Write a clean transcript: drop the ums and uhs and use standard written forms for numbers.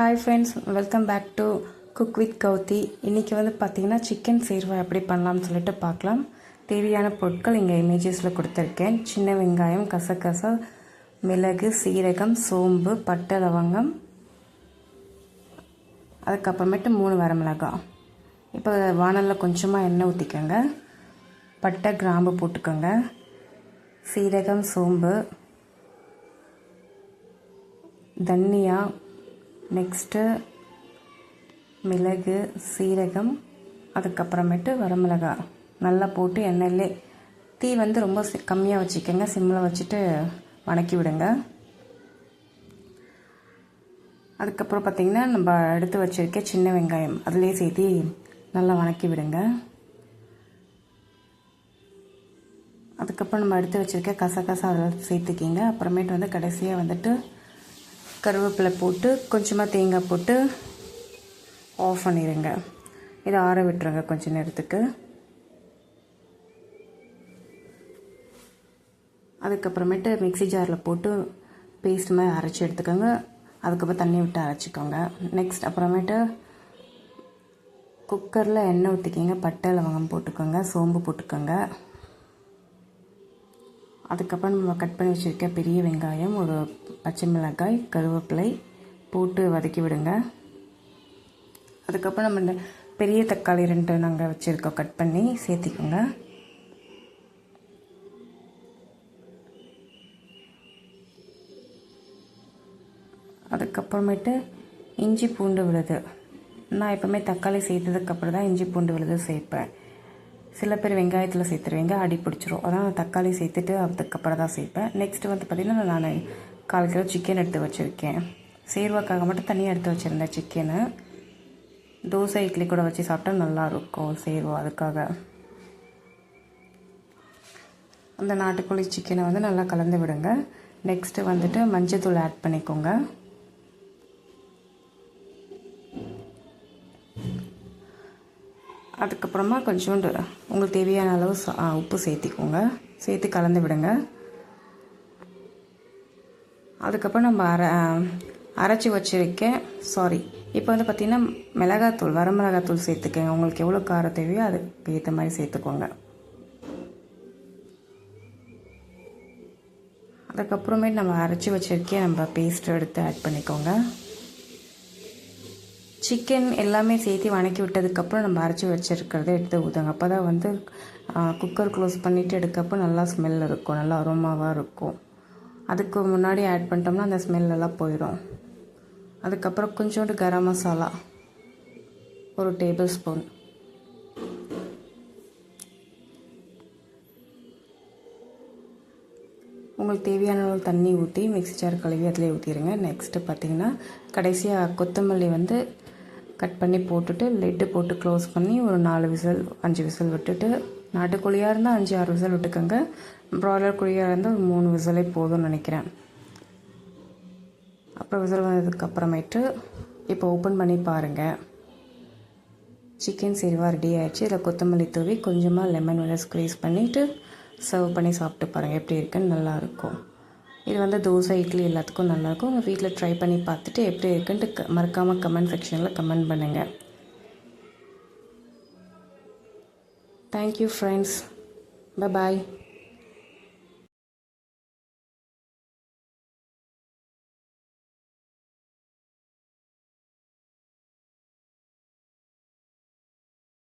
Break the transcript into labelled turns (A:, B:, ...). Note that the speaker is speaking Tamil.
A: Hi friends, welcome back to cook with Gowthi. இன்றைக்கி வந்து பார்த்திங்கன்னா சிக்கன் சேர்வா எப்படி பண்ணலாம்னு சொல்லிட்டு பார்க்கலாம். தேவையான பொருட்கள் இங்கே இமேஜஸில் கொடுத்துருக்கேன். சின்ன வெங்காயம், கசகசா, மிளகு, சீரகம், சோம்பு, பட்டை, லவங்கம், அதுக்கப்புறமேட்டு 3 வரமிளகாய். இப்போ வானலில் கொஞ்சமாக எண்ணெய் ஊற்றிக்கோங்க. பட்டை, கிராம்பு போட்டுக்கோங்க. சீரகம், சோம்பு, தனியா, நெக்ஸ்ட்டு மிளகு, சீரகம், அதுக்கப்புறமேட்டு வரமிளகாய் நல்லா போட்டு எண்ணெயிலே தீ வந்து ரொம்ப கம்மியாக வச்சுக்கோங்க. சிம்மில் வச்சுட்டு வணக்கி விடுங்க. அதுக்கப்புறம் பார்த்திங்கன்னா நம்ம எடுத்து வச்சுருக்க சின்ன வெங்காயம் அதிலே சேர்த்து நல்லா வணக்கி விடுங்க. அதுக்கப்புறம் நம்ம எடுத்து வச்சுருக்க கசகசா அதில் சேர்த்துக்கிங்க. அப்புறமேட்டு வந்து கடைசியாக வந்துட்டு கருவேப்பிலை போட்டு கொஞ்சமாக தேங்காய் போட்டு ஆஃப் பண்ணிடுங்க. இதை ஆற விட்டுருங்க கொஞ்சம் நேரத்துக்கு. அதுக்கப்புறமேட்டு மிக்ஸி ஜாரில் போட்டு பேஸ்ட் மாதிரி அரைச்சி எடுத்துக்கோங்க. அதுக்கப்புறம் தண்ணி விட்டு அரைச்சிக்கோங்க. நெக்ஸ்ட் அப்புறமேட்டு குக்கரில் எண்ணெய் ஊற்றிக்கிங்க. பட்டை, லவங்கம் போட்டுக்கோங்க. சோம்பு போட்டுக்கோங்க. அதுக்கப்புறம் நம்ம கட் பண்ணி வச்சுருக்க பெரிய வெங்காயம், ஒரு பச்சை மிளகாய், கருவேப்பிலை போட்டு வதக்கி விடுங்க. அதுக்கப்புறம் நம்ம இந்த பெரிய தக்காளி 2 நாங்கள் வச்சுருக்கோம் கட் பண்ணி சேர்த்திக்கோங்க. அதுக்கப்புறமேட்டு இஞ்சி பூண்டு விழுது. நான் எப்போவுமே தக்காளி சேர்த்ததுக்கப்புறம் தான் இஞ்சி பூண்டு விழுது சேர்ப்பேன். சில பேர் வெங்காயத்தில் சேர்த்துருவீங்க, அடி பிடிச்சிரும். அதான் நான் தக்காளி சேர்த்துட்டு அதுக்கப்புறம் தான் சேர்ப்பேன். நெக்ஸ்ட்டு வந்து பார்த்திங்கன்னா நான் 1/4 கிலோ சிக்கன் எடுத்து வச்சுருக்கேன். சேர்வாக்காக மட்டும் தனியாக எடுத்து வச்சுருந்தேன் சிக்கனு. தோசை, இட்லி கூட வச்சு சாப்பிட்டா நல்லாயிருக்கும் சேர்வா. அதுக்காக அந்த நாட்டுக்கோழி சிக்கனை வந்து நல்லா கலந்து விடுங்க. நெக்ஸ்ட்டு வந்துட்டு மஞ்சள் ஆட் பண்ணிக்கோங்க. அதுக்கப்புறமா கொஞ்சோண்டு உங்களுக்கு தேவையான அளவு உப்பு சேர்த்திக்கோங்க. சேர்த்து கலந்து விடுங்க. அதுக்கப்புறம் நம்ம அரைச்சி வச்சுருக்கேன். இப்போ வந்து பார்த்திங்கன்னா மிளகாத்தூள், வரமிளகாத்தூள் சேர்த்துக்கோங்க. உங்களுக்கு எவ்வளோ காரம் தேவையோ அதுக்கு ஏற்ற மாதிரி சேர்த்துக்கோங்க. அதுக்கப்புறமேட்டு நம்ம அரைச்சி வச்சுருக்கேன் நம்ம பேஸ்ட்டு எடுத்து ஆட் பண்ணிக்கோங்க. சிக்கன் எல்லாமே சேர்த்து வணக்கி விட்டதுக்கப்புறம் நம்ம அரைச்சி வச்சுருக்கிறத எடுத்து ஊற்றுங்க. அப்போ தான் வந்து குக்கர் க்ளோஸ் பண்ணிவிட்டு எடுக்கப்போ நல்லா ஸ்மெல் இருக்கும், நல்லா அரோமாவாக இருக்கும். அதுக்கு முன்னாடி ஆட் பண்ணிட்டோம்னா அந்த ஸ்மெல்லாம் போயிடும். அதுக்கப்புறம் கொஞ்சோண்டு கரம் மசாலா, 1 டேபிள் ஸ்பூன். உங்களுக்கு தேவையான அளவு தண்ணி ஊற்றி மிக்ஸி ஜார் கழுவி அதிலே ஊற்றிடுங்க. நெக்ஸ்ட்டு பார்த்திங்கன்னா கடைசியாக கொத்தமல்லி வந்து கட் பண்ணி போட்டுட்டு லிட்டு போட்டு க்ளோஸ் பண்ணி ஒரு 4 விசில் 5 விசில் விட்டுட்டு, நாட்டுக்கோழியாக இருந்தால் 5-6 விசில் விட்டுக்கோங்க. ப்ராய்லர் கோழியாக இருந்தால் ஒரு 3 விசிலே போதும்னு நினைக்கிறேன். அப்புறம் விசில் வந்ததுக்கப்புறமேட்டு இப்போ ஓப்பன் பண்ணி பாருங்கள். சிக்கன் சேர்வா ரெடி ஆகிடுச்சு. இதில் கொத்தமல்லி தூவி கொஞ்சமாக லெமன் வந்து ஸ்க்வீஸ் பண்ணிவிட்டு சர்வ் பண்ணி சாப்பிட்டு பாருங்கள். எப்படி இருக்குன்னு நல்லாயிருக்கும். இது வந்து தோசை, இட்லி எல்லாத்துக்கும் நல்லாயிருக்கும். உங்கள் வீட்டில் ட்ரை பண்ணி பார்த்துட்டு எப்படி இருக்குன்ட்டு மறக்காமல் கமெண்ட் செக்ஷனில் கமெண்ட் பண்ணுங்கள். Thank you friends. பை.